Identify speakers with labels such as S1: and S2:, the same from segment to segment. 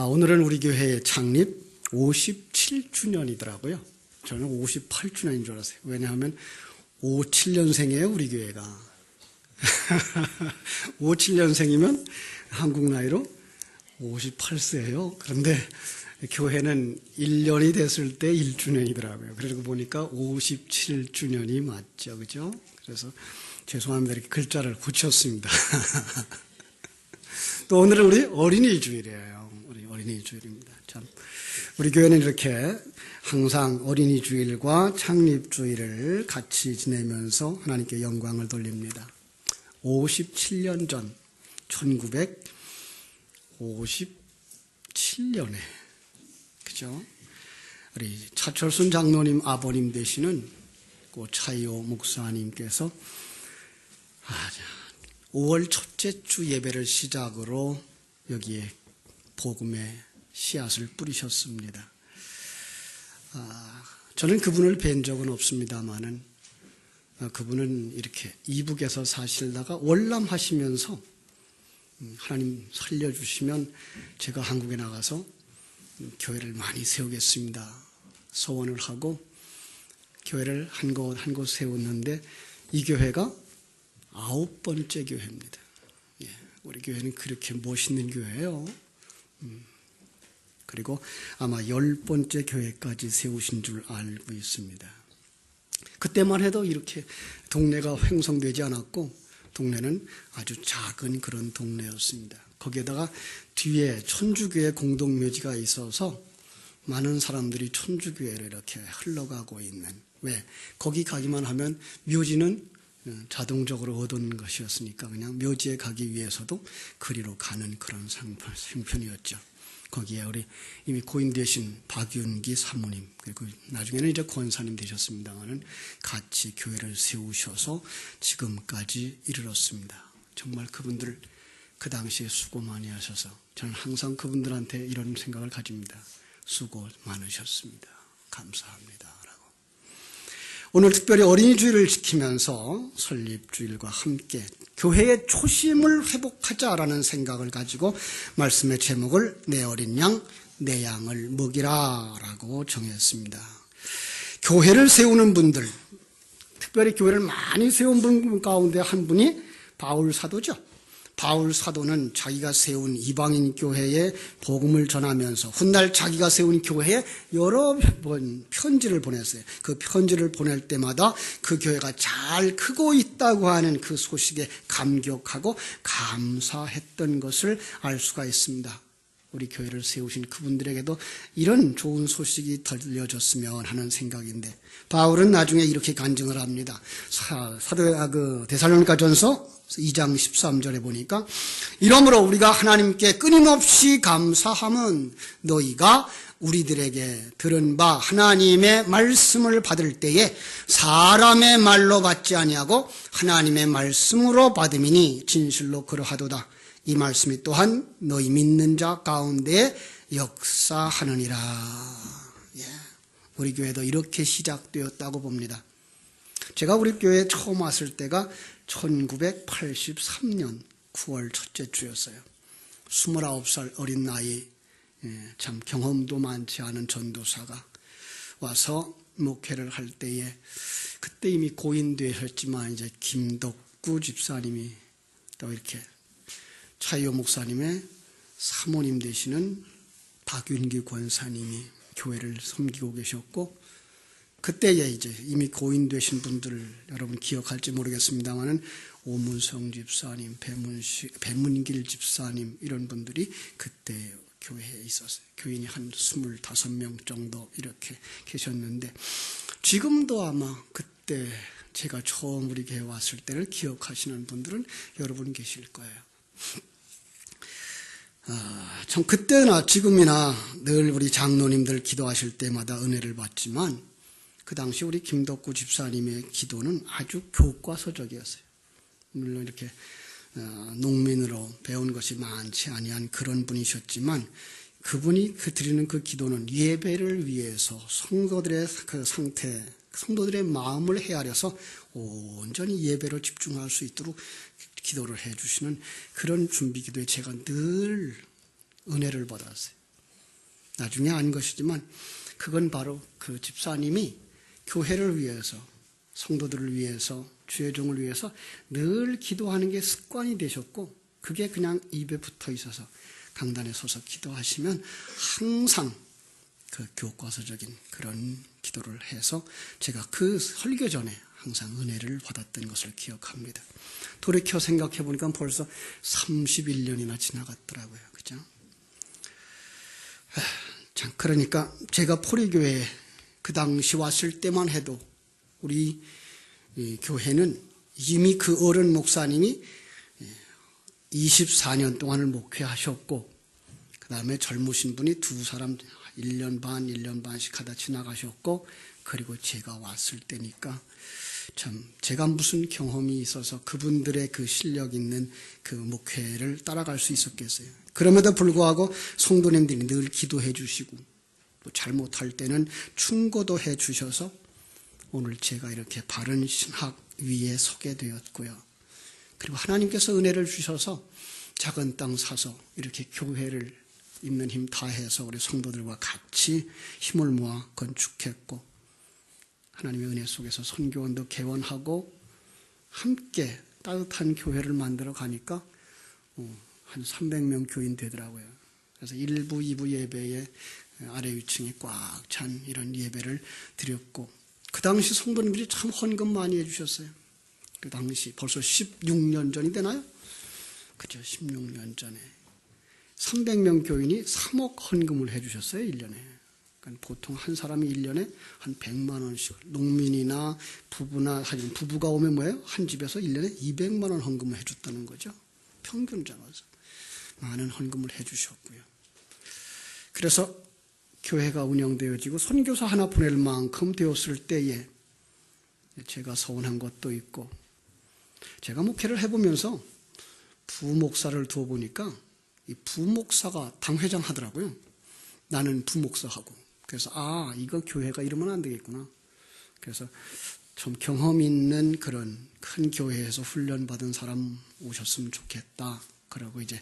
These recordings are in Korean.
S1: 오늘은 우리 교회 창립 57주년이더라고요. 저는 58주년인 줄 알았어요. 왜냐하면 57년생이에요, 우리 교회가. 57년생이면 한국 나이로 58세예요. 그런데 교회는 1년이 됐을 때 1주년이더라고요. 그러고 보니까 57주년이 맞죠, 그죠? 그래서 죄송합니다. 이렇게 글자를 고쳤습니다. 또 오늘은 우리 어린이 주일이에요. 우리 어린이 주일입니다. 참, 우리 교회는 이렇게 항상 어린이 주일과 창립 주일을 같이 지내면서 하나님께 영광을 돌립니다. 57년 전, 1957년에, 그죠? 우리 차철순 장로님 아버님 되시는 그 차이오 목사님께서 5월 첫째 주 예배를 시작으로 여기에 복음의 씨앗을 뿌리셨습니다. 저는 그분을 뵌 적은 없습니다만은 그분은 이렇게 이북에서 사시다가 월남하시면서 하나님 살려주시면 제가 한국에 나가서 교회를 많이 세우겠습니다. 소원을 하고 교회를 한 곳 세웠는데 이 교회가 9번째 교회입니다. 예, 우리 교회는 그렇게 멋있는 교회예요. 그리고 아마 10번째 교회까지 세우신 줄 알고 있습니다. 그때만 해도 이렇게 동네가 횡성되지 않았고 동네는 아주 작은 그런 동네였습니다. 거기에다가 뒤에 천주교회 공동묘지가 있어서 많은 사람들이 천주교회로 이렇게 흘러가고 있는, 왜? 거기 가기만 하면 묘지는 자동적으로 얻은 것이었으니까 그냥 묘지에 가기 위해서도 그리로 가는 그런 생편이었죠. 거기에 우리 이미 고인 되신 박윤기 사모님, 그리고 나중에는 이제 권사님 되셨습니다만은 같이 교회를 세우셔서 지금까지 이르렀습니다. 정말 그분들 그 당시에 수고 많이 하셔서 저는 항상 그분들한테 이런 생각을 가집니다. 수고 많으셨습니다. 감사합니다. 오늘 특별히 어린이 주일을 지키면서 설립주일과 함께 교회의 초심을 회복하자라는 생각을 가지고 말씀의 제목을 내 어린 양, 내 양을 먹이라라고 정했습니다. 교회를 세우는 분들, 특별히 교회를 많이 세운 분 가운데 한 분이 바울 사도죠. 바울 사도는 자기가 세운 이방인 교회에 복음을 전하면서 훗날 자기가 세운 교회에 여러 번 편지를 보냈어요. 그 편지를 보낼 때마다 그 교회가 잘 크고 있다고 하는 그 소식에 감격하고 감사했던 것을 알 수가 있습니다. 우리 교회를 세우신 그분들에게도 이런 좋은 소식이 들려졌으면 하는 생각인데 바울은 나중에 이렇게 간증을 합니다. 데살로니가전서 2장 13절에 보니까 이러므로 우리가 하나님께 끊임없이 감사함은 너희가 우리들에게 들은 바 하나님의 말씀을 받을 때에 사람의 말로 받지 아니하고 하나님의 말씀으로 받음이니 진실로 그러하도다. 이 말씀이 또한 너희 믿는 자 가운데 역사하느니라. 예, 우리 교회도 이렇게 시작되었다고 봅니다. 제가 우리 교회에 처음 왔을 때가 1983년 9월 첫째 주였어요. 29살 어린 나이, 참 경험도 많지 않은 전도사가 와서 목회를 할 때에 그때 이미 고인되셨지만 이제 김덕구 집사님이 또 이렇게 차이오 목사님의 사모님 되시는 박윤기 권사님이 교회를 섬기고 계셨고 그때에 이제 이미 고인되신 분들 여러분 기억할지 모르겠습니다만은 오문성 집사님, 배문길 집사님 이런 분들이 그때 교회에 있었어요. 교인이 한 25명 정도 이렇게 계셨는데 지금도 아마 그때 제가 처음 우리 교회 왔을 때를 기억하시는 분들은 여러분 계실 거예요. 참 그때나 지금이나 늘 우리 장로님들 기도하실 때마다 은혜를 받지만 그 당시 우리 김덕구 집사님의 기도는 아주 교과서적이었어요. 물론 이렇게 농민으로 배운 것이 많지 아니한 그런 분이셨지만 그분이 드리는 그 기도는 예배를 위해서 성도들의 그 상태, 성도들의 마음을 헤아려서 온전히 예배로 집중할 수 있도록 기도를 해주시는 그런 준비 기도에 제가 늘 은혜를 받았어요. 나중에 안 것이지만 그건 바로 그 집사님이 교회를 위해서, 성도들을 위해서, 주의 종을 위해서 늘 기도하는 게 습관이 되셨고, 그게 그냥 입에 붙어 있어서 강단에 서서 기도하시면 항상 그 교과서적인 그런 기도를 해서 제가 그 설교 전에 항상 은혜를 받았던 것을 기억합니다. 돌이켜 생각해 보니까 벌써 31년이나 지나갔더라고요. 그죠? 참, 그러니까 제가 포리교회에 그 당시 왔을 때만 해도 우리 교회는 이미 그 어른 목사님이 24년 동안을 목회하셨고, 그 다음에 젊으신 분이 두 사람 1년 반씩 하다 지나가셨고, 그리고 제가 왔을 때니까 참 제가 무슨 경험이 있어서 그분들의 그 실력 있는 그 목회를 따라갈 수 있었겠어요. 그럼에도 불구하고 성도님들이 늘 기도해 주시고, 또 잘못할 때는 충고도 해 주셔서 오늘 제가 이렇게 바른 신학 위에 서게 되었고요. 그리고 하나님께서 은혜를 주셔서 작은 땅 사서 이렇게 교회를 있는 힘 다해서 우리 성도들과 같이 힘을 모아 건축했고, 하나님의 은혜 속에서 선교원도 개원하고 함께 따뜻한 교회를 만들어 가니까 한 300명 교인 되더라고요. 그래서 1부, 2부 예배에 아래 위층이 꽉 찬 이런 예배를 드렸고, 그 당시 성도님들이 참 헌금 많이 해주셨어요. 그 당시 벌써 16년 전이 되나요? 그죠, 16년 전에 300명 교인이 3억 헌금을 해주셨어요. 1년에. 그러니까 보통 한 사람이 1년에 한 100만 원씩, 농민이나 부부나, 하여튼 부부가 오면 뭐예요? 한 집에서 1년에 200만 원 헌금을 해줬다는 거죠. 평균 잡아서 많은 헌금을 해주셨고요. 그래서 교회가 운영되어지고 선교사 하나 보낼 만큼 되었을 때에 제가 서운한 것도 있고, 제가 목회를 해보면서 부목사를 두어보니까 이 부목사가 당회장 하더라고요. 나는 부목사하고. 그래서 이거 교회가 이러면 안 되겠구나. 그래서 좀 경험 있는 그런 큰 교회에서 훈련받은 사람 오셨으면 좋겠다. 그러고 이제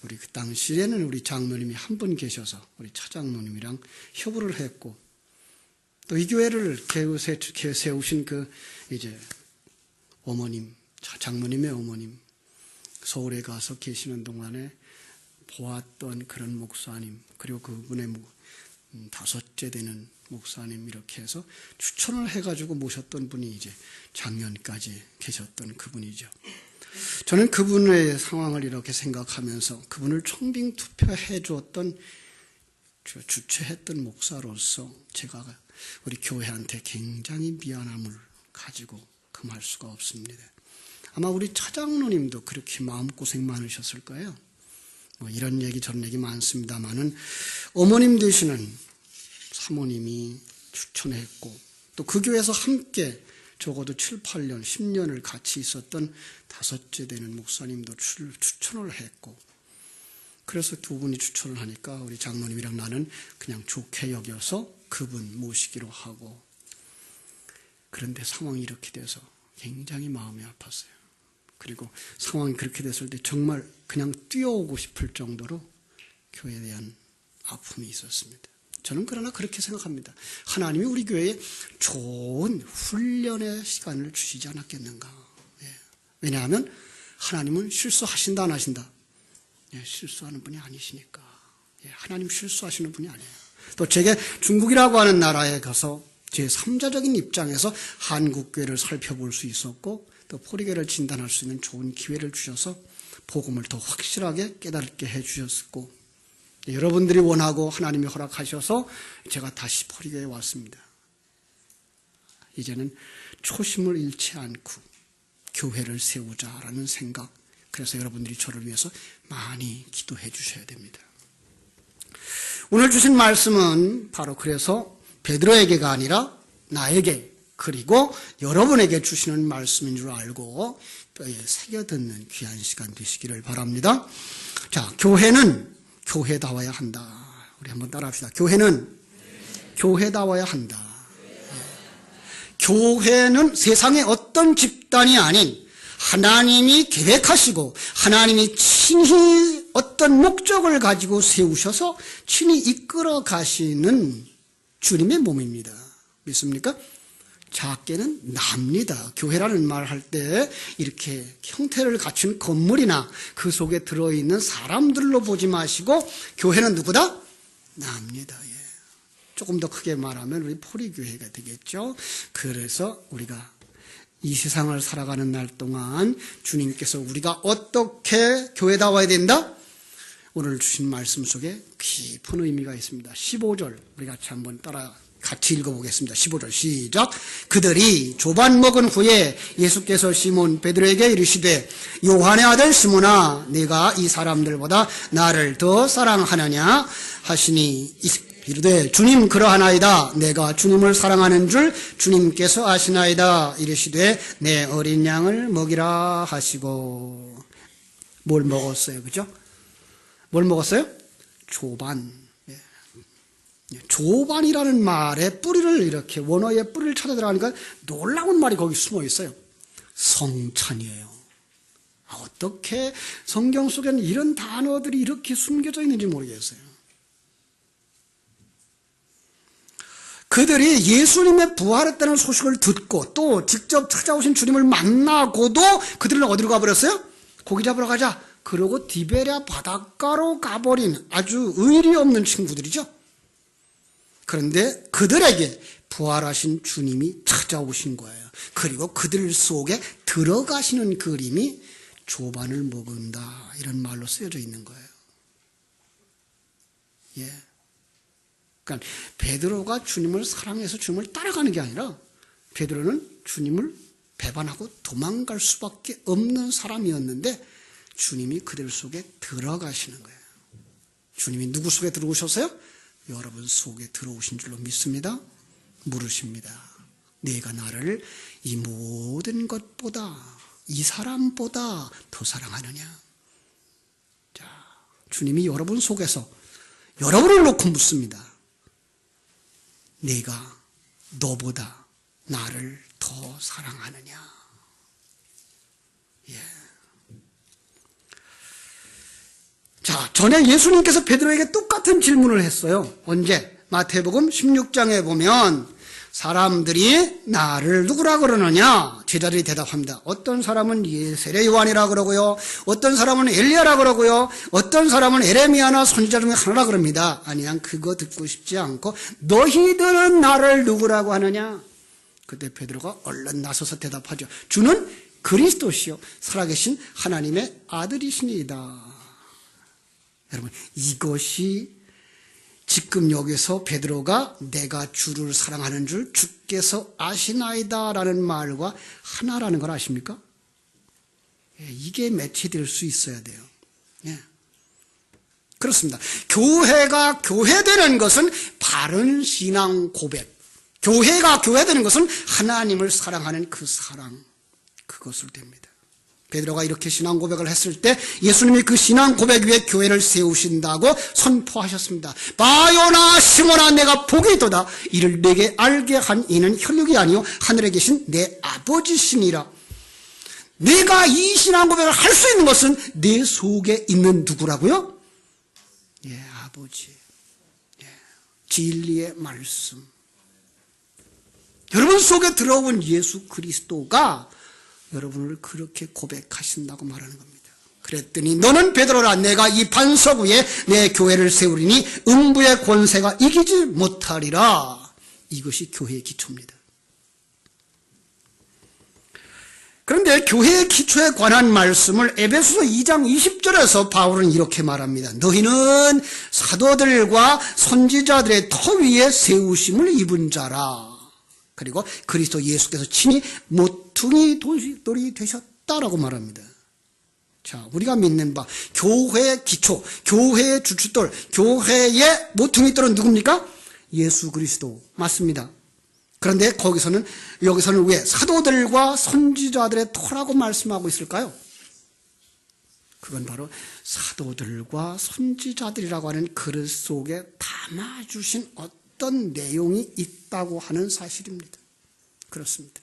S1: 우리 그 당시에는 우리 장로님이 한 분 계셔서 우리 차장로님이랑 협의를 했고, 또 이 교회를 세우신 그 이제 어머님, 장로님의 어머님, 서울에 가서 계시는 동안에 보았던 그런 목사님, 그리고 그분의 5째 되는 목사님, 이렇게 해서 추천을 해가지고 모셨던 분이 이제 작년까지 계셨던 그분이죠. 저는 그분의 상황을 이렇게 생각하면서 그분을 청빙 투표해 주었던, 주최했던 목사로서 제가 우리 교회한테 굉장히 미안함을 가지고 금할 수가 없습니다. 아마 우리 차장로님도 그렇게 마음고생 많으셨을 거예요. 이런 얘기 저런 얘기 많습니다만은 어머님 되시는 사모님이 추천했고, 또 그 교회에서 함께 적어도 7, 8년, 10년을 같이 있었던 5째 되는 목사님도 추천을 했고, 그래서 두 분이 추천을 하니까 우리 장로님이랑 나는 그냥 좋게 여겨서 그분 모시기로 하고, 그런데 상황이 이렇게 돼서 굉장히 마음이 아팠어요. 그리고 상황이 그렇게 됐을 때 정말 그냥 뛰어오고 싶을 정도로 교회에 대한 아픔이 있었습니다. 저는 그러나 그렇게 생각합니다. 하나님이 우리 교회에 좋은 훈련의 시간을 주시지 않았겠는가. 왜냐하면 하나님은 실수하신다 안 하신다? 실수하는 분이 아니시니까. 하나님 실수하시는 분이 아니에요. 또 제게 중국이라고 하는 나라에 가서 제3자적인 입장에서 한국교회를 살펴볼 수 있었고, 또 포리교회를 진단할 수 있는 좋은 기회를 주셔서 복음을 더 확실하게 깨닫게 해주셨고, 여러분들이 원하고 하나님이 허락하셔서 제가 다시 포리교회에 왔습니다. 이제는 초심을 잃지 않고 교회를 세우자라는 생각, 그래서 여러분들이 저를 위해서 많이 기도해 주셔야 됩니다. 오늘 주신 말씀은 바로 그래서 베드로에게가 아니라 나에게, 그리고 여러분에게 주시는 말씀인 줄 알고 뼈에 새겨 듣는 귀한 시간 되시기를 바랍니다. 자, 교회는 교회다워야 한다. 우리 한번 따라합시다. 교회는 교회다워야 한다. 교회는 세상의 어떤 집단이 아닌 하나님이 계획하시고 하나님이 친히 어떤 목적을 가지고 세우셔서 친히 이끌어 가시는 주님의 몸입니다. 믿습니까? 작게는 납니다. 교회라는 말 할 때 이렇게 형태를 갖춘 건물이나 그 속에 들어있는 사람들로 보지 마시고 교회는 누구다? 납니다. 예. 조금 더 크게 말하면 우리 포리교회가 되겠죠. 그래서 우리가 이 세상을 살아가는 날 동안 주님께서 우리가 어떻게 교회다워야 된다? 오늘 주신 말씀 속에 깊은 의미가 있습니다. 15절 우리 같이 한번 같이 읽어보겠습니다. 15절 시작. 그들이 조반 먹은 후에 예수께서 시몬 베드로에게 이르시되 요한의 아들 시몬아 네가 이 사람들보다 나를 더 사랑하느냐 하시니 이르되 주님 그러하나이다. 내가 주님을 사랑하는 줄 주님께서 아시나이다. 이르시되 내 어린 양을 먹이라 하시고 뭘 먹었어요? 그죠? 뭘 먹었어요? 조반. 조반이라는 말의 뿌리를 이렇게 원어의 뿌리를 찾아 들어가니까 놀라운 말이 거기 숨어 있어요. 성찬이에요. 어떻게 성경 속에는 이런 단어들이 이렇게 숨겨져 있는지 모르겠어요. 그들이 예수님의 부활했다는 소식을 듣고 또 직접 찾아오신 주님을 만나고도 그들은 어디로 가버렸어요? 고기 잡으러 가자. 그러고 디베랴 바닷가로 가버린 아주 의리 없는 친구들이죠. 그런데 그들에게 부활하신 주님이 찾아오신 거예요. 그리고 그들 속에 들어가시는 그림이 조반을 먹은다 이런 말로 쓰여져 있는 거예요. 예. 그러니까 베드로가 주님을 사랑해서 주님을 따라가는 게 아니라 베드로는 주님을 배반하고 도망갈 수밖에 없는 사람이었는데 주님이 그들 속에 들어가시는 거예요. 주님이 누구 속에 들어오셨어요? 여러분 속에 들어오신 줄로 믿습니다. 물으십니다. 내가 나를 이 모든 것보다 이 사람보다 더 사랑하느냐? 자, 주님이 여러분 속에서 여러분을 놓고 묻습니다. 내가 너보다 나를 더 사랑하느냐? 예. 자, 전에 예수님께서 베드로에게 똑같은 질문을 했어요. 언제? 마태복음 16장에 보면 사람들이 나를 누구라 그러느냐? 제자들이 대답합니다. 어떤 사람은 세례 요한이라 그러고요. 어떤 사람은 엘리야라 그러고요. 어떤 사람은 에레미야나 선지자 중에 하나라 그럽니다. 아니야, 그거 듣고 싶지 않고 너희들은 나를 누구라고 하느냐? 그때 베드로가 얼른 나서서 대답하죠. 주는 그리스도시요 살아계신 하나님의 아들이시니이다. 여러분, 이것이 지금 여기서 베드로가 내가 주를 사랑하는 줄 주께서 아시나이다 라는 말과 하나라는 걸 아십니까? 이게 매치될 수 있어야 돼요. 예. 그렇습니다. 교회가 교회되는 것은 바른 신앙 고백. 교회가 교회되는 것은 하나님을 사랑하는 그 사랑. 그것을 됩니다. 베드로가 이렇게 신앙 고백을 했을 때 예수님이 그 신앙 고백 위에 교회를 세우신다고 선포하셨습니다. 바요나 시몬아 내가 복이 있도다. 이를 내게 알게 한 이는 혈육이 아니요 하늘에 계신 내 아버지시니라. 내가 이 신앙 고백을 할 수 있는 것은 내 속에 있는 누구라고요? 예, 아버지. 예, 진리의 말씀. 여러분 속에 들어온 예수 그리스도가 여러분을 그렇게 고백하신다고 말하는 겁니다. 그랬더니 너는 베드로라. 내가 이 반석 위에 내 교회를 세우리니 음부의 권세가 이기지 못하리라. 이것이 교회의 기초입니다. 그런데 교회의 기초에 관한 말씀을 에베소서 2장 20절에서 바울은 이렇게 말합니다. 너희는 사도들과 선지자들의 터 위에 세우심을 입은 자라. 그리고 그리스도 예수께서 친히 모퉁이 돌이 되셨다라고 말합니다. 자, 우리가 믿는 바 교회의 기초, 교회의 주춧돌, 교회의 모퉁이 돌은 누굽니까? 예수 그리스도 맞습니다. 그런데 여기서는 왜 사도들과 선지자들의 터라고 말씀하고 있을까요? 그건 바로 사도들과 선지자들이라고 하는 그릇 속에 담아주신 어떤 내용이 있다고 하는 사실입니다. 그렇습니다.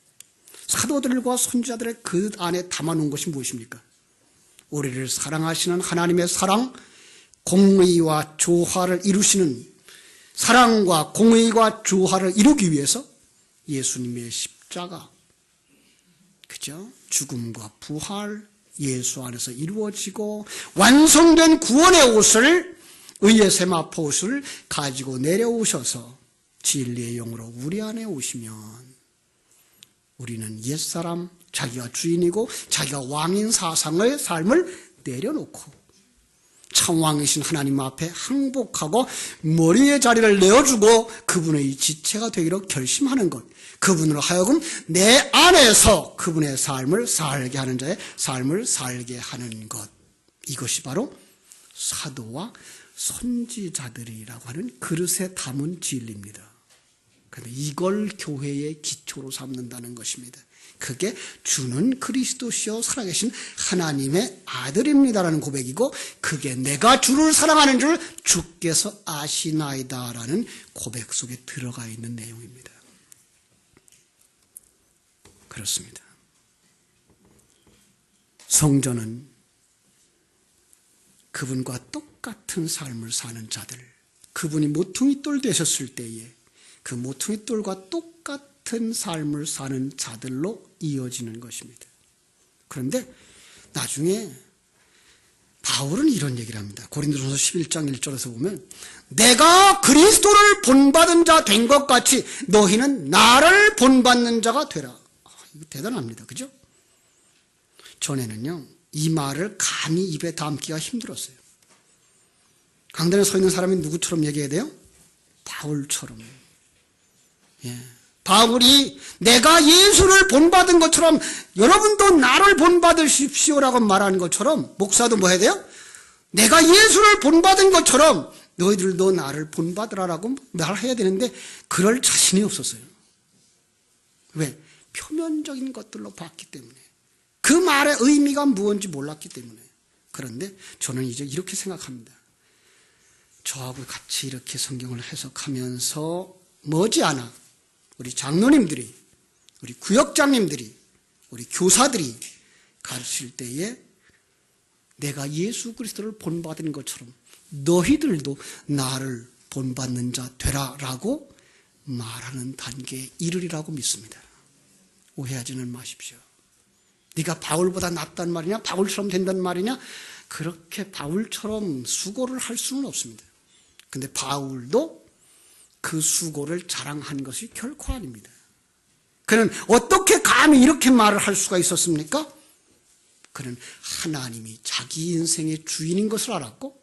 S1: 사도들과 선지자들의 그 안에 담아놓은 것이 무엇입니까? 우리를 사랑하시는 하나님의 사랑, 공의와 조화를 이루시는 사랑과 공의와 조화를 이루기 위해서 예수님의 십자가, 그죠? 죽음과 부활, 예수 안에서 이루어지고 완성된 구원의 옷을, 의의 세마포 옷을 가지고 내려오셔서 진리의 영으로 우리 안에 오시면 우리는 옛사람, 자기가 주인이고 자기가 왕인 사상의 삶을 내려놓고 참왕이신 하나님 앞에 항복하고 머리의 자리를 내어주고 그분의 지체가 되기로 결심하는 것, 그분으로 하여금 내 안에서 그분의 삶을 살게 하는 자의 삶을 살게 하는 것, 이것이 바로 사도와 선지자들이라고 하는 그릇에 담은 진리입니다. 그런데 이걸 교회의 기초로 삼는다는 것입니다. 그게 주는 그리스도시요 살아계신 하나님의 아들입니다라는 고백이고, 그게 내가 주를 사랑하는 줄 주께서 아시나이다라는 고백 속에 들어가 있는 내용입니다. 그렇습니다. 성전은 그분과 똑같은 삶을 사는 자들, 그분이 모퉁이돌 되셨을 때에 그 모퉁이돌과 똑같은 삶을 사는 자들로 이어지는 것입니다. 그런데 나중에 바울은 이런 얘기를 합니다. 고린도전서 11장 1절에서 보면 내가 그리스도를 본받은 자 된 것 같이 너희는 나를 본받는 자가 되라. 이거 대단합니다. 그죠? 전에는요, 이 말을 감히 입에 담기가 힘들었어요. 강단에 서 있는 사람이 누구처럼 얘기해야 돼요? 바울처럼. 예. 바울이 내가 예수를 본받은 것처럼 여러분도 나를 본받으십시오라고 말하는 것처럼, 목사도 뭐 해야 돼요? 내가 예수를 본받은 것처럼 너희들도 나를 본받으라라고 말해야 되는데 그럴 자신이 없었어요. 왜? 표면적인 것들로 봤기 때문에, 그 말의 의미가 무엇인지 몰랐기 때문에. 그런데 저는 이제 이렇게 생각합니다. 저하고 같이 이렇게 성경을 해석하면서 머지않아 우리 장로님들이, 우리 구역장님들이, 우리 교사들이 가르칠 때에 내가 예수 그리스도를 본받은 것처럼 너희들도 나를 본받는 자 되라라고 말하는 단계에 이르리라고 믿습니다. 오해하지는 마십시오. 네가 바울보다 낫단 말이냐, 바울처럼 된단 말이냐, 그렇게 바울처럼 수고를 할 수는 없습니다. 근데 바울도 그 수고를 자랑한 것이 결코 아닙니다. 그는 어떻게 감히 이렇게 말을 할 수가 있었습니까? 그는 하나님이 자기 인생의 주인인 것을 알았고,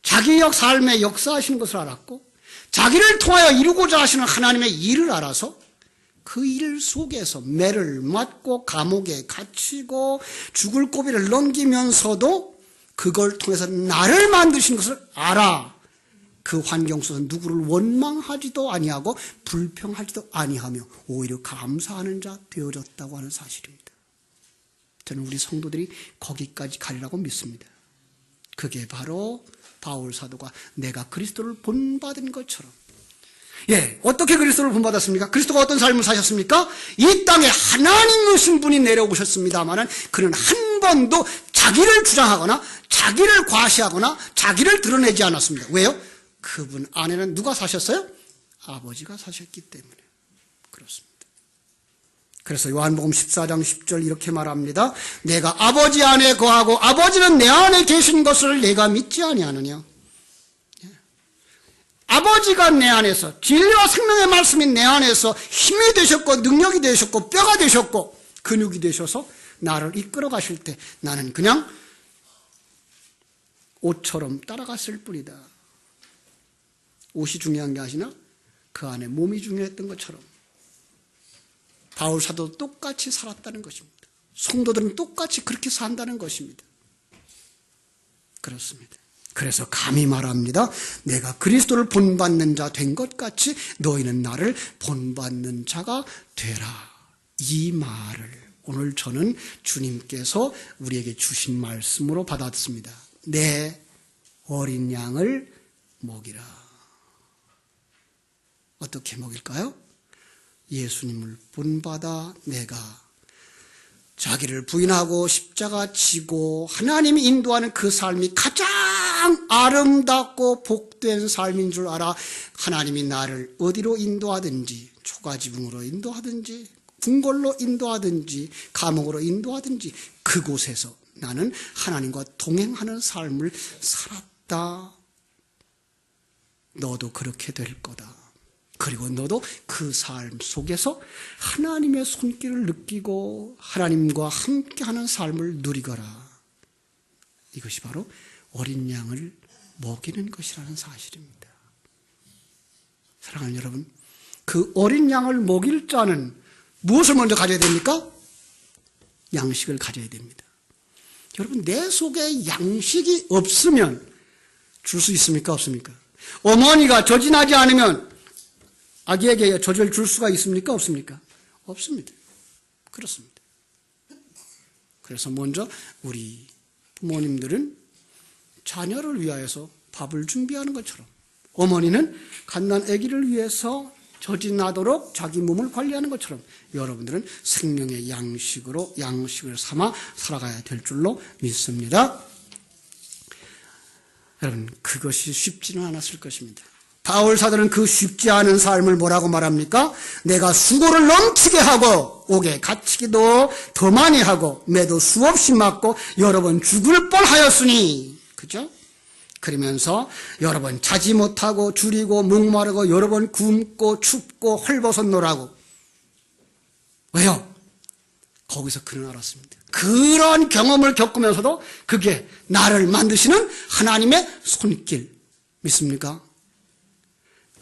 S1: 자기 삶에 역사하시는 것을 알았고, 자기를 통하여 이루고자 하시는 하나님의 일을 알아서 그 일 속에서 매를 맞고 감옥에 갇히고 죽을 고비를 넘기면서도 그걸 통해서 나를 만드신 것을 알아. 그 환경 속에서 누구를 원망하지도 아니하고 불평하지도 아니하며 오히려 감사하는 자 되어졌다고 하는 사실입니다. 저는 우리 성도들이 거기까지 가리라고 믿습니다. 그게 바로 바울 사도가 내가 그리스도를 본받은 것처럼, 예, 어떻게 그리스도를 본받았습니까? 그리스도가 어떤 삶을 사셨습니까? 이 땅에 하나님이신 분이 내려오셨습니다마는 그는 한 번도 자기를 주장하거나 자기를 과시하거나 자기를 드러내지 않았습니다. 왜요? 그분 안에는 누가 사셨어요? 아버지가 사셨기 때문에 그렇습니다. 그래서 요한복음 14장 10절 이렇게 말합니다. 내가 아버지 안에 거하고 아버지는 내 안에 계신 것을 내가 믿지 아니하느냐. 아버지가 내 안에서, 진리와 생명의 말씀이 내 안에서 힘이 되셨고 능력이 되셨고 뼈가 되셨고 근육이 되셔서 나를 이끌어 가실 때 나는 그냥 옷처럼 따라갔을 뿐이다. 옷이 중요한 게 아니라 그 안에 몸이 중요했던 것처럼 바울 사도도 똑같이 살았다는 것입니다. 성도들은 똑같이 그렇게 산다는 것입니다. 그렇습니다. 그래서 감히 말합니다. 내가 그리스도를 본받는 자 된 것 같이 너희는 나를 본받는 자가 되라. 이 말을 오늘 저는 주님께서 우리에게 주신 말씀으로 받았습니다. 내 어린 양을 먹이라. 어떻게? 어떻게 먹일까요? 예수님을 본받아 내가 그 어린 양을 먹이라. 어떻게 먹일까요? 예수님을 본받아 내가 그 어린 양을 먹이라. 어떻게 먹일까요? 예수님을 본받아 내가 그 어린 양을 먹이라. 어떻게 먹일까요? 예수님을 본받아 내가 그 어린 양을 먹이라. 어떻게 먹일까요? 예수님을 본받아 내가 자기를 부인하고 십자가 지고 하나님이 인도하는 그 삶이 가장 아름답고 복된 삶인 줄 알아 하나님이 나를 어디로 인도하든지 초가지붕으로 인도하든지 궁궐로 인도하든지 감옥으로 인도하든지 그곳에서 나는 하나님과 동행하는 삶을 살았다. 너도 그렇게 될 거다. 그리고 너도 그 삶 속에서 하나님의 손길을 느끼고 하나님과 함께하는 삶을 누리거라. 이것이 바로 어린 양을 먹이는 것이라는 사실입니다. 사랑하는 여러분, 그 어린 양을 먹일 자는 무엇을 먼저 가져야 됩니까? 양식을 가져야 됩니다. 여러분, 내 속에 양식이 없으면 줄 수 있습니까? 없습니까? 어머니가 저진하지 않으면 아기에게 젖을 줄 수가 있습니까? 없습니까? 없습니다. 그렇습니다. 그래서 먼저 우리 부모님들은 자녀를 위하여서 밥을 준비하는 것처럼 어머니는 갓난 아기를 위해서 저진하도록 자기 몸을 관리하는 것처럼 여러분들은 생명의 양식을 삼아 살아가야 될 줄로 믿습니다. 여러분, 그것이 쉽지는 않았을 것입니다. 바울 사도는 그 쉽지 않은 삶을 뭐라고 말합니까? 내가 수고를 넘치게 하고 옥에 갇히기도 더 많이 하고 매도 수없이 맞고 여러 번 죽을 뻔하였으니, 그죠? 그러면서 여러 번 자지 못하고 줄이고 목마르고 여러 번 굶고 춥고 헐벗었노라고. 왜요? 거기서 그는 알았습니다. 그런 경험을 겪으면서도 그게 나를 만드시는 하나님의 손길. 믿습니까?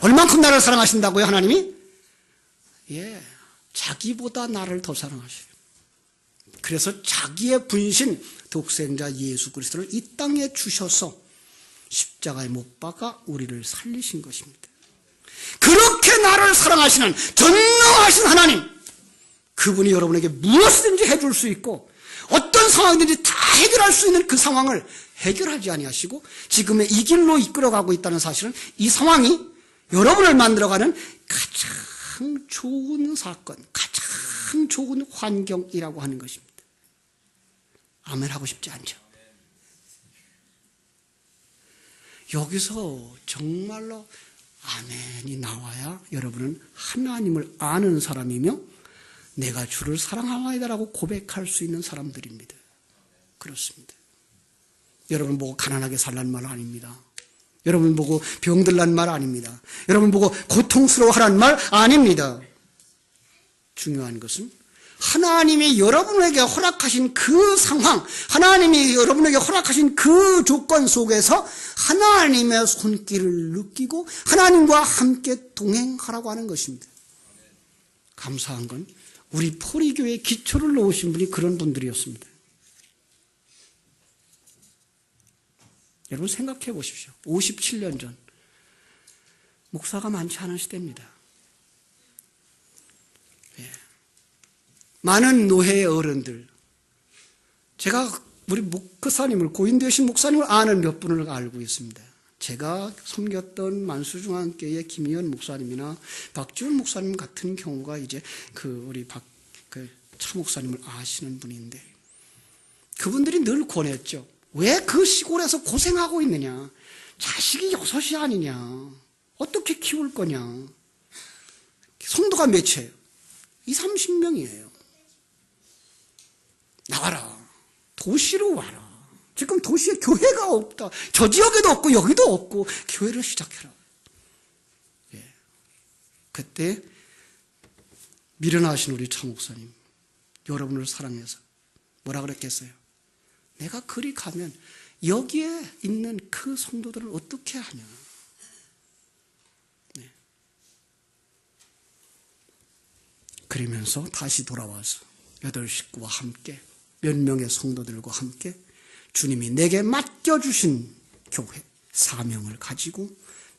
S1: 얼만큼 나를 사랑하신다고요, 하나님이? 예, 자기보다 나를 더 사랑하셔요. 그래서 자기의 분신 독생자 예수 그리스도를 이 땅에 주셔서 십자가에 못 박아 우리를 살리신 것입니다. 그렇게 나를 사랑하시는 전능하신 하나님, 그분이 여러분에게 무엇이든지 해줄 수 있고 어떤 상황이든지 다 해결할 수 있는 그 상황을 해결하지 아니하시고 지금의 이 길로 이끌어가고 있다는 사실은 이 상황이 여러분을 만들어가는 가장 좋은 사건, 가장 좋은 환경이라고 하는 것입니다. 아멘 하고 싶지 않죠? 여기서 정말로 아멘이 나와야 여러분은 하나님을 아는 사람이며 내가 주를 사랑하나이다라고 고백할 수 있는 사람들입니다. 그렇습니다. 여러분 보고 가난하게 살란 말 아닙니다. 여러분 보고 병들란 말 아닙니다. 여러분 보고 고통스러워하란 말 아닙니다. 중요한 것은 하나님이 여러분에게 허락하신 그 상황, 하나님이 여러분에게 허락하신 그 조건 속에서 하나님의 손길을 느끼고 하나님과 함께 동행하라고 하는 것입니다. 감사한 건 우리 포리교의 기초를 놓으신 분이 그런 분들이었습니다. 여러분 생각해 보십시오. 57년 전 목사가 많지 않은 시대입니다. 예. 많은 노회의 어른들, 제가 우리 목사님을, 고인 되신 목사님을 아는 몇 분을 알고 있습니다. 제가 섬겼던 만수중앙교회 김희연 목사님이나 박지훈 목사님 같은 경우가 이제 우리 차 목사님을 아시는 분인데, 그분들이 늘 권했죠. 왜 그 시골에서 고생하고 있느냐? 자식이 6이 아니냐? 어떻게 키울 거냐? 성도가 몇이에요? 20-30명이에요. 나와라. 도시로 와라. 지금 도시에 교회가 없다. 저 지역에도 없고 여기도 없고 교회를 시작해라. 예. 그때 미련하신 우리 차 목사님, 여러분을 사랑해서 뭐라 그랬겠어요? 내가 그리 가면 여기에 있는 그 성도들을 어떻게 하냐. 네. 그러면서 다시 돌아와서 8 식구와 함께 몇 명의 성도들과 함께 주님이 내게 맡겨주신 교회 사명을 가지고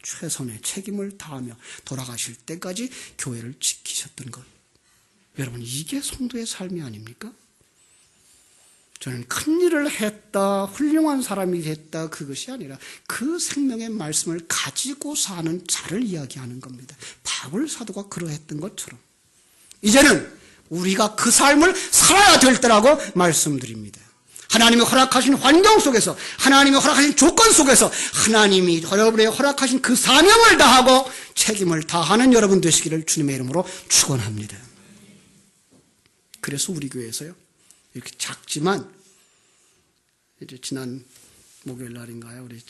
S1: 최선의 책임을 다하며 돌아가실 때까지 교회를 지키셨던 것. 여러분, 이게 성도의 삶이 아닙니까? 저는 큰 일을 했다, 훌륭한 사람이 됐다, 그것이 아니라 그 생명의 말씀을 가지고 사는 자를 이야기하는 겁니다. 바울 사도가 그러했던 것처럼 이제는 우리가 그 삶을 살아야 될 때라고 말씀드립니다. 하나님이 허락하신 환경 속에서, 하나님이 허락하신 조건 속에서 하나님이 여러분에게 허락하신 그 사명을 다하고 책임을 다하는 여러분 되시기를 주님의 이름으로 축원합니다. 그래서 우리 교회에서요, 이렇게 작지만 이제 지난 목요일 날인가요, 우리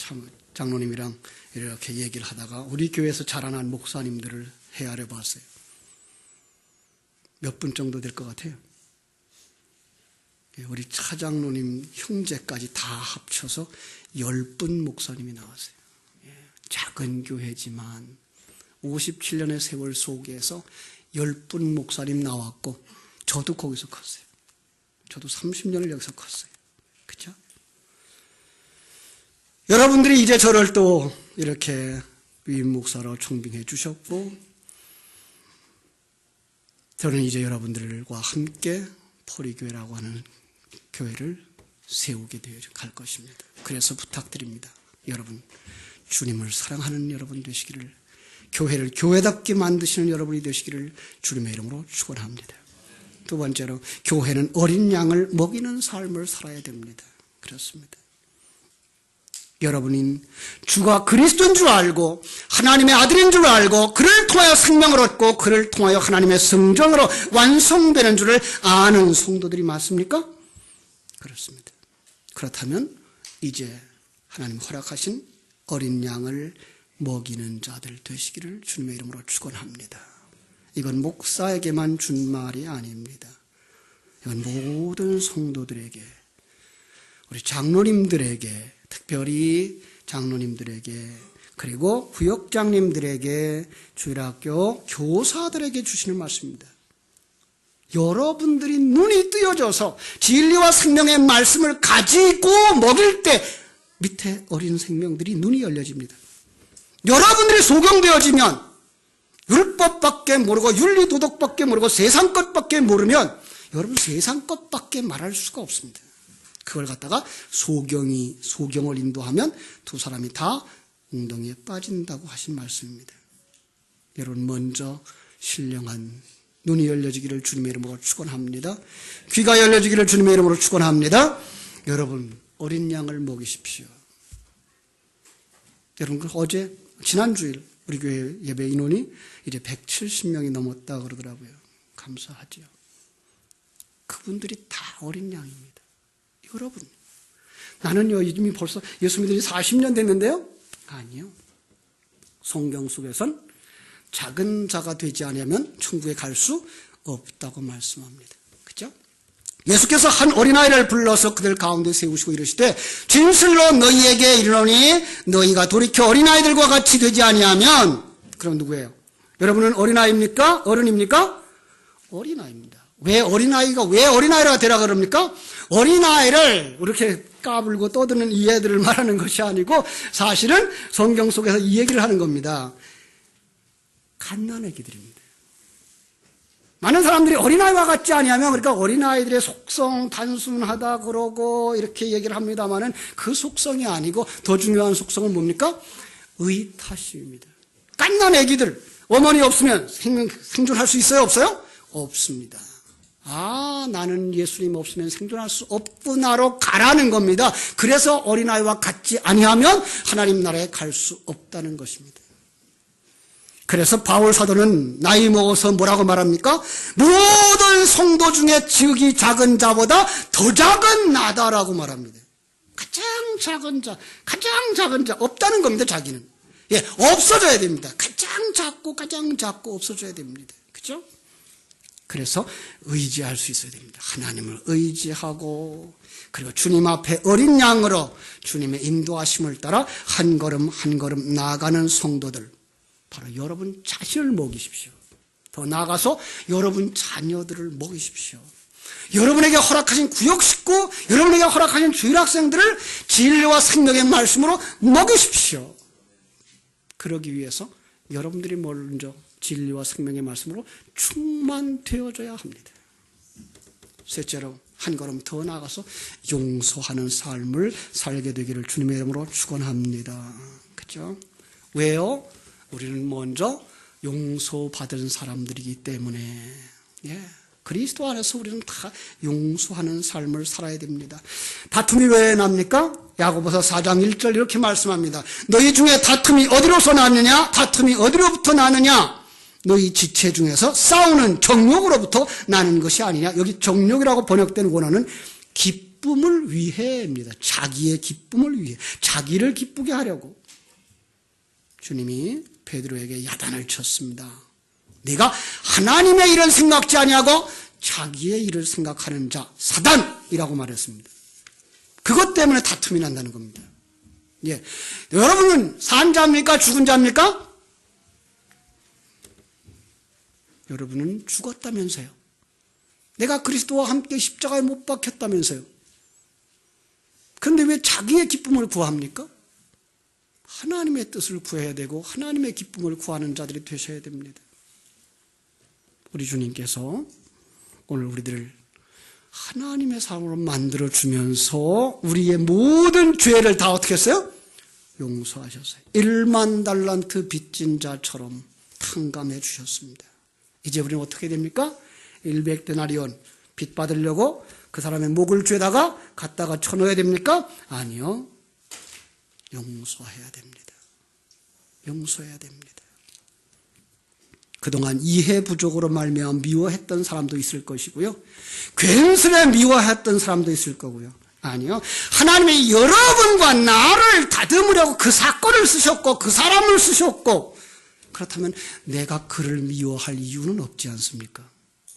S1: 장로님이랑 이렇게 얘기를 하다가 우리 교회에서 자라난 목사님들을 헤아려 봤어요. 몇 분 정도 될 것 같아요? 우리 차장로님 형제까지 다 합쳐서 10분 목사님이 나왔어요. 작은 교회지만 57년의 세월 속에서 10분 목사님 나왔고, 저도 거기서 컸어요. 저도 30년을 여기서 컸어요. 그렇죠? 여러분들이 이제 저를 또 이렇게 위임 목사로 총빙해 주셨고, 저는 이제 여러분들과 함께 포리교회라고 하는 교회를 세우게 되어 갈 것입니다. 그래서 부탁드립니다. 여러분, 주님을 사랑하는 여러분 되시기를, 교회를 교회답게 만드시는 여러분이 되시기를 주님의 이름으로 축원합니다. 두 번째로, 교회는 어린 양을 먹이는 삶을 살아야 됩니다. 그렇습니다. 여러분이 주가 그리스도인 줄 알고 하나님의 아들인 줄 알고 그를 통하여 생명을 얻고 그를 통하여 하나님의 성전으로 완성되는 줄을 아는 성도들이 맞습니까? 그렇습니다. 그렇다면 이제 하나님 허락하신 어린 양을 먹이는 자들 되시기를 주님의 이름으로 축원합니다. 이건 목사에게만 준 말이 아닙니다. 이건 모든 성도들에게, 우리 장로님들에게, 특별히 장로님들에게, 그리고 구역장님들에게, 주일학교 교사들에게 주시는 말씀입니다. 여러분들이 눈이 뜨여져서 진리와 생명의 말씀을 가지고 먹일 때 밑에 어린 생명들이 눈이 열려집니다. 여러분들이 소경되어지면 율법밖에 모르고 윤리도덕밖에 모르고 세상 것밖에 모르면 여러분 세상 것밖에 말할 수가 없습니다. 그걸 갖다가 소경을 인도하면 두 사람이 다 웅덩이에 빠진다고 하신 말씀입니다. 여러분, 먼저 신령한 눈이 열려지기를 주님의 이름으로 축원합니다. 귀가 열려지기를 주님의 이름으로 축원합니다. 여러분, 어린 양을 먹이십시오. 여러분, 지난주일 우리 교회 예배 인원이 이제 170명이 넘었다 그러더라고요. 감사하죠. 그분들이 다 어린 양입니다. 여러분, 나는요, 이미 벌써 예수 믿은 지 40년 됐는데요? 아니요. 성경 속에선 작은 자가 되지 않으면 천국에 갈 수 없다고 말씀합니다. 그죠? 예수께서 한 어린아이를 불러서 그들 가운데 세우시고 이르시되, 진실로 너희에게 이르노니 너희가 돌이켜 어린아이들과 같이 되지 아니하면, 그럼 누구예요? 여러분은 어린아이입니까? 어른입니까? 어린아이입니다. 왜 어린아이가 되라 그럽니까? 어린아이를 이렇게 까불고 떠드는 이 애들을 말하는 것이 아니고 사실은 성경 속에서 이 얘기를 하는 겁니다. 갓난아기들입니다. 많은 사람들이 어린아이와 같지 아니하면, 그러니까 어린아이들의 속성 단순하다 그러고 이렇게 얘기를 합니다만은 그 속성이 아니고 더 중요한 속성은 뭡니까? 의타심입니다. 갓난아기들, 어머니 없으면 생존할 수 있어요? 없어요? 없습니다. 나는 예수님 없으면 생존할 수 없구나로 가라는 겁니다. 그래서 어린아이와 같지 아니하면 하나님 나라에 갈 수 없다는 것입니다. 그래서 바울 사도는 나이 먹어서 뭐라고 말합니까? 모든 성도 중에 지극히 작은 자보다 더 작은 나다라고 말합니다. 가장 작은 자 없다는 겁니다. 자기는 없어져야 됩니다. 가장 작고 없어져야 됩니다. 그렇죠? 그래서 의지할 수 있어야 됩니다. 하나님을 의지하고, 그리고 주님 앞에 어린 양으로 주님의 인도하심을 따라 한 걸음 한 걸음 나아가는 성도들, 바로 여러분 자신을 먹이십시오. 더 나아가서 여러분 자녀들을 먹이십시오. 여러분에게 허락하신 구역 식구, 여러분에게 허락하신 주일학생들을 진리와 생명의 말씀으로 먹이십시오. 그러기 위해서 여러분들이 먼저 진리와 생명의 말씀으로 충만되어져야 합니다. 셋째로, 한 걸음 더 나아가서 용서하는 삶을 살게 되기를 주님의 이름으로 축원합니다. 그렇죠? 왜요? 우리는 먼저 용서받은 사람들이기 때문에. 그리스도 안에서 우리는 다 용서하는 삶을 살아야 됩니다. 다툼이 왜 납니까? 야고보서 4장 1절 이렇게 말씀합니다. 너희 중에 다툼이 어디로서 나느냐? 다툼이 어디로부터 나느냐? 너희 지체 중에서 싸우는 정욕으로부터 나는 것이 아니냐? 여기 정욕이라고 번역된 원어는 기쁨을 위해입니다. 자기의 기쁨을 위해, 자기를 기쁘게 하려고. 주님이 베드로에게 야단을 쳤습니다. 네가 하나님의 일을 생각지 아니하고 자기의 일을 생각하는 자 사단이라고 말했습니다. 그것 때문에 다툼이 난다는 겁니다. 예. 여러분은 산 자입니까? 죽은 자입니까? 여러분은 죽었다면서요. 내가 그리스도와 함께 십자가에 못 박혔다면서요. 그런데 왜 자기의 기쁨을 구합니까? 하나님의 뜻을 구해야 되고 하나님의 기쁨을 구하는 자들이 되셔야 됩니다. 우리 주님께서 오늘 우리들을 하나님의 사람으로 만들어주면서 우리의 모든 죄를 다 어떻게 했어요? 용서하셨어요. 1만 달란트 빚진 자처럼 탕감해 주셨습니다. 이제 우리는 어떻게 됩니까? 100데나리온 빚 받으려고 그 사람의 목을 죄다가 갖다가 쳐넣어야 됩니까? 아니요. 용서해야 됩니다. 용서해야 됩니다. 그동안 이해 부족으로 말미암아 미워했던 사람도 있을 것이고요. 괜스레 미워했던 사람도 있을 거고요. 아니요. 하나님이 여러분과 나를 다듬으려고 그 사건을 쓰셨고 그 사람을 쓰셨고 그렇다면 내가 그를 미워할 이유는 없지 않습니까?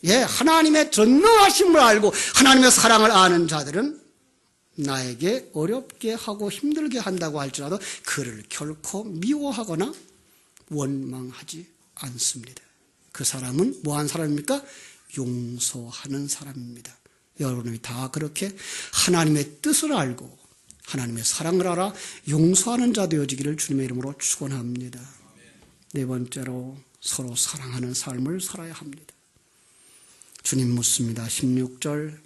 S1: 예, 하나님의 전능하심을 알고 하나님의 사랑을 아는 자들은 나에게 어렵게 하고 힘들게 한다고 할지라도 그를 결코 미워하거나 원망하지 않습니다. 그 사람은 뭐한 사람입니까? 용서하는 사람입니다. 여러분이 다 그렇게 하나님의 뜻을 알고 하나님의 사랑을 알아 용서하는 자 되어지기를 주님의 이름으로 축원합니다. 네 번째로 서로 사랑하는 삶을 살아야 합니다. 주님 묻습니다. 16절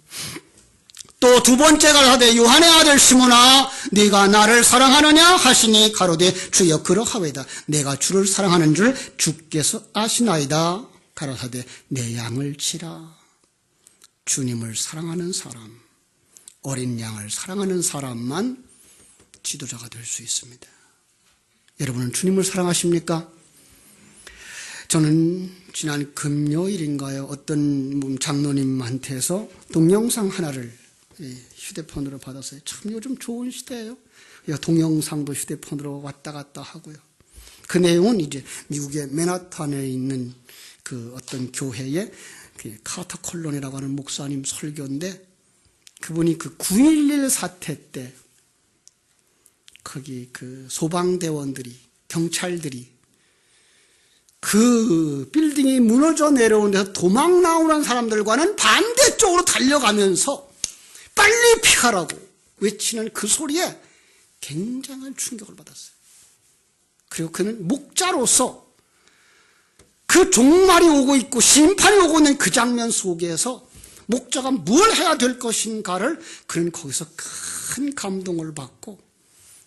S1: 또 두 번째가 가로되 요한의 아들 시몬아 네가 나를 사랑하느냐 하시니 가로되 주여 그러하오이다. 내가 주를 사랑하는 줄 주께서 아시나이다. 가로사대 내 양을 치라. 주님을 사랑하는 사람, 어린 양을 사랑하는 사람만 지도자가 될 수 있습니다. 여러분은 주님을 사랑하십니까? 저는 지난 금요일인가요? 어떤 장로님한테서 동영상 하나를 휴대폰으로 받았어요. 참 요즘 좋은 시대예요. 동영상도 휴대폰으로 왔다 갔다 하고요. 그 내용은 이제 미국의 맨하탄에 있는 그 어떤 교회의 그 카터 콜론이라고 하는 목사님 설교인데 그분이 그 9.11 사태 때 거기 그 소방대원들이 경찰들이 그 빌딩이 무너져 내려오는 데서 도망 나오는 사람들과는 반대쪽으로 달려가면서 빨리 피하라고 외치는 그 소리에 굉장한 충격을 받았어요. 그리고 그는 목자로서 그 종말이 오고 있고 심판이 오고 있는 그 장면 속에서 목자가 뭘 해야 될 것인가를 그는 거기서 큰 감동을 받고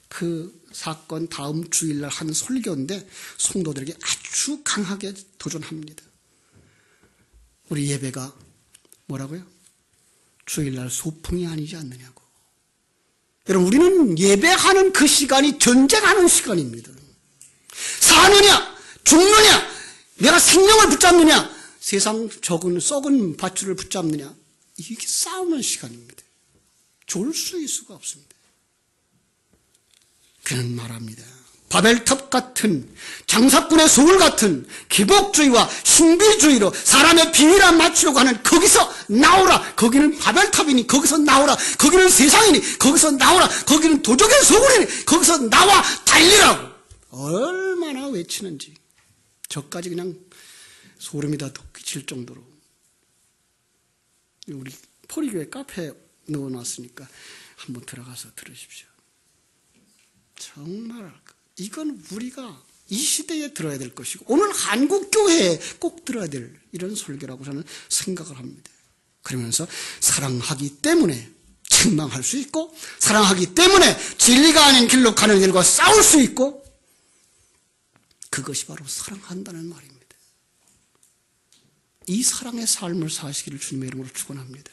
S1: 그 사건 다음 주일날 한 설교인데 성도들에게 아주 강하게 도전합니다. 우리 예배가 뭐라고요? 주일날 소풍이 아니지 않느냐고. 여러분 우리는 예배하는 그 시간이 전쟁하는 시간입니다. 사느냐 죽느냐 내가 생명을 붙잡느냐 세상 적은 썩은 밧줄을 붙잡느냐 이게 싸우는 시간입니다. 좋을 수가 없습니다. 그는 말합니다. 바벨탑 같은 장사꾼의 소울 같은 기복주의와 신비주의로 사람의 비밀을 맞추려고 하는 거기서 나오라. 거기는 바벨탑이니 거기서 나오라. 거기는 세상이니 거기서 나오라. 거기는 도적의 소굴이니 거기서 나와 달리라고 얼마나 외치는지 저까지 그냥 소름이 다 돋기칠 정도로. 우리 포리교회 카페에 넣어놨으니까 한번 들어가서 들으십시오. 정말 이건 우리가 이 시대에 들어야 될 것이고 오늘 한국교회에 꼭 들어야 될 이런 설교라고 저는 생각을 합니다. 그러면서 사랑하기 때문에 책망할 수 있고 사랑하기 때문에 진리가 아닌 길로 가는 일과 싸울 수 있고 그것이 바로 사랑한다는 말입니다. 이 사랑의 삶을 사시기를 주님의 이름으로 축원합니다.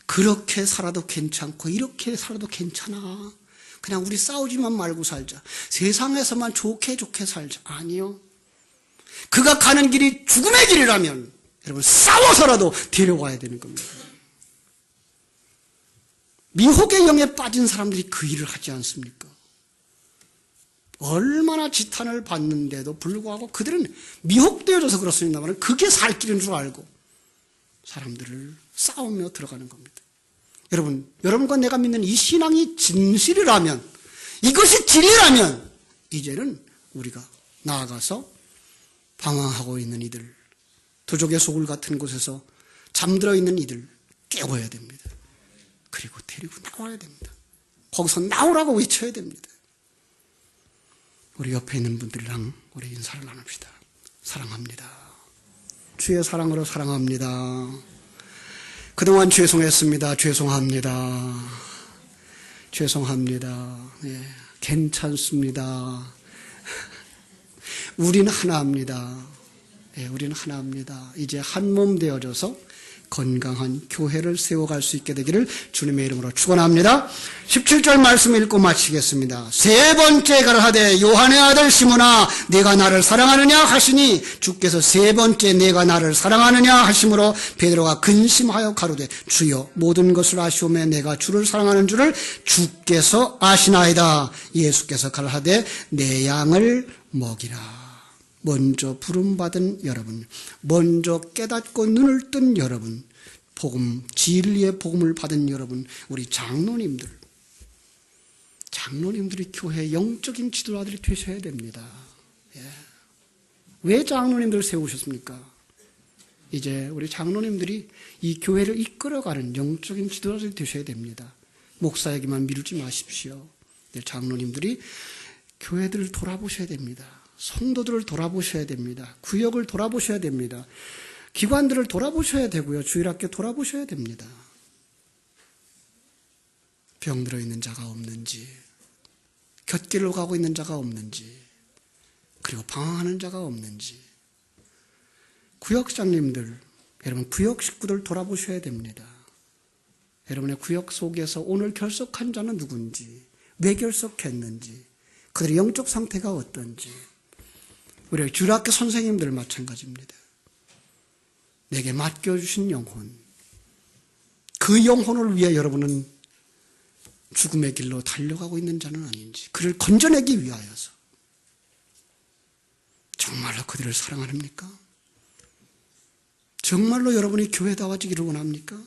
S1: 그렇게 살아도 괜찮고 이렇게 살아도 괜찮아. 그냥 우리 싸우지만 말고 살자. 세상에서만 좋게 살자. 아니요. 그가 가는 길이 죽음의 길이라면 여러분 싸워서라도 데려와야 되는 겁니다. 미혹의 영에 빠진 사람들이 그 일을 하지 않습니까? 얼마나 지탄을 받는데도 불구하고 그들은 미혹되어져서 그렇습니다만 그게 살 길인 줄 알고 사람들을 싸우며 들어가는 겁니다. 여러분과 내가 믿는 이 신앙이 진실이라면, 이것이 진리라면 이제는 우리가 나아가서 방황하고 있는 이들, 도적의 소굴 같은 곳에서 잠들어 있는 이들 깨워야 됩니다. 그리고 데리고 나와야 됩니다. 거기서 나오라고 외쳐야 됩니다. 우리 옆에 있는 분들이랑 우리 인사를 나눕시다. 사랑합니다. 주의 사랑으로 사랑합니다. 그동안 죄송했습니다. 죄송합니다. 죄송합니다. 네, 괜찮습니다. 우린 하나입니다. 네, 우리는 하나입니다. 이제 한 몸 되어져서 건강한 교회를 세워갈 수 있게 되기를 주님의 이름으로 축원합니다. 17절 말씀 읽고 마치겠습니다. 세 번째 가라사대 요한의 아들 시몬아 내가 나를 사랑하느냐 하시니 주께서 세 번째 내가 나를 사랑하느냐 하심으로 베드로가 근심하여 가로되 주여 모든 것을 아시오매 내가 주를 사랑하는 줄을 주께서 아시나이다. 예수께서 가라사대 내 양을 먹이라. 먼저 부름받은 여러분, 먼저 깨닫고 눈을 뜬 여러분, 진리의 복음을 받은 여러분, 우리 장로님들이 교회의 영적인 지도자들이 되셔야 됩니다. 예. 왜 장로님들을 세우셨습니까? 이제 우리 장로님들이 이 교회를 이끌어가는 영적인 지도자들이 되셔야 됩니다. 목사에게만 미루지 마십시오. 장로님들이 교회들을 돌아보셔야 됩니다. 성도들을 돌아보셔야 됩니다. 구역을 돌아보셔야 됩니다. 기관들을 돌아보셔야 되고요. 주일학교 돌아보셔야 됩니다. 병들어 있는 자가 없는지, 곁길로 가고 있는 자가 없는지, 그리고 방황하는 자가 없는지, 구역장님들, 여러분 구역 식구들 돌아보셔야 됩니다. 여러분의 구역 속에서 오늘 결석한 자는 누군지, 왜 결석했는지, 그들의 영적 상태가 어떤지, 우리 주일학교 선생님들 마찬가지입니다. 내게 맡겨주신 영혼, 그 영혼을 위해 여러분은 죽음의 길로 달려가고 있는 자는 아닌지, 그를 건져내기 위하여서 정말로 그들을 사랑합니까? 정말로 여러분이 교회다워지기를 원합니까?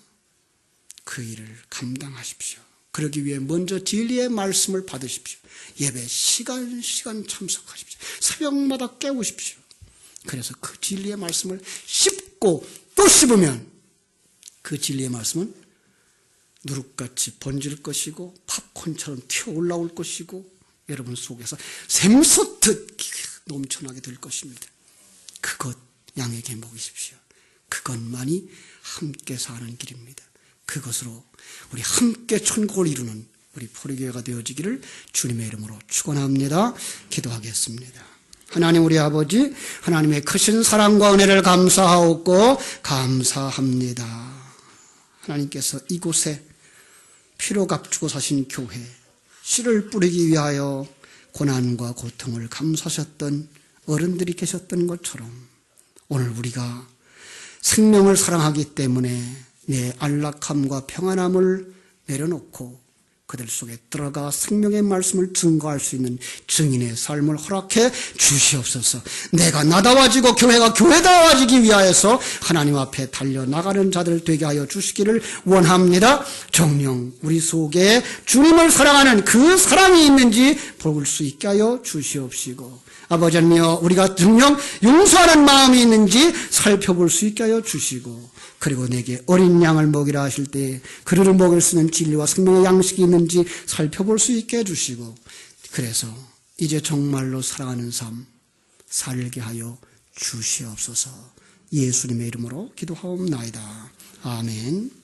S1: 그 일을 감당하십시오. 그러기 위해 먼저 진리의 말씀을 받으십시오. 예배 시간 참석하십시오. 새벽마다 깨우십시오. 그래서 그 진리의 말씀을 씹고 또 씹으면 그 진리의 말씀은 누룩같이 번질 것이고 팝콘처럼 튀어 올라올 것이고 여러분 속에서 샘솟듯 넘쳐나게 될 것입니다. 그것 양에게 먹이십시오. 그것만이 함께 사는 길입니다. 그것으로 우리 함께 천국을 이루는 우리 포리교회가 되어지기를 주님의 이름으로 축원합니다. 기도하겠습니다. 하나님 우리 아버지, 하나님의 크신 사랑과 은혜를 감사하옵고 감사합니다. 하나님께서 이곳에 피로 값주고 사신 교회, 씨를 뿌리기 위하여 고난과 고통을 감수하셨던 어른들이 계셨던 것처럼 오늘 우리가 생명을 사랑하기 때문에 내 안락함과 평안함을 내려놓고 그들 속에 들어가 생명의 말씀을 증거할 수 있는 증인의 삶을 허락해 주시옵소서. 내가 나다워지고 교회가 교회다워지기 위하여서 하나님 앞에 달려나가는 자들 되게 하여 주시기를 원합니다. 정녕 우리 속에 주님을 사랑하는 그 사랑이 있는지 볼 수 있게 하여 주시옵시고, 아버지 하나님이여 우리가 정녕 용서하는 마음이 있는지 살펴볼 수 있게 하여 주시고, 그리고 내게 어린 양을 먹이라 하실 때 그를 먹일 수 있는 진리와 생명의 양식이 있는지 살펴볼 수 있게 해주시고, 그래서 이제 정말로 사랑하는 삶 살게 하여 주시옵소서. 예수님의 이름으로 기도하옵나이다. 아멘.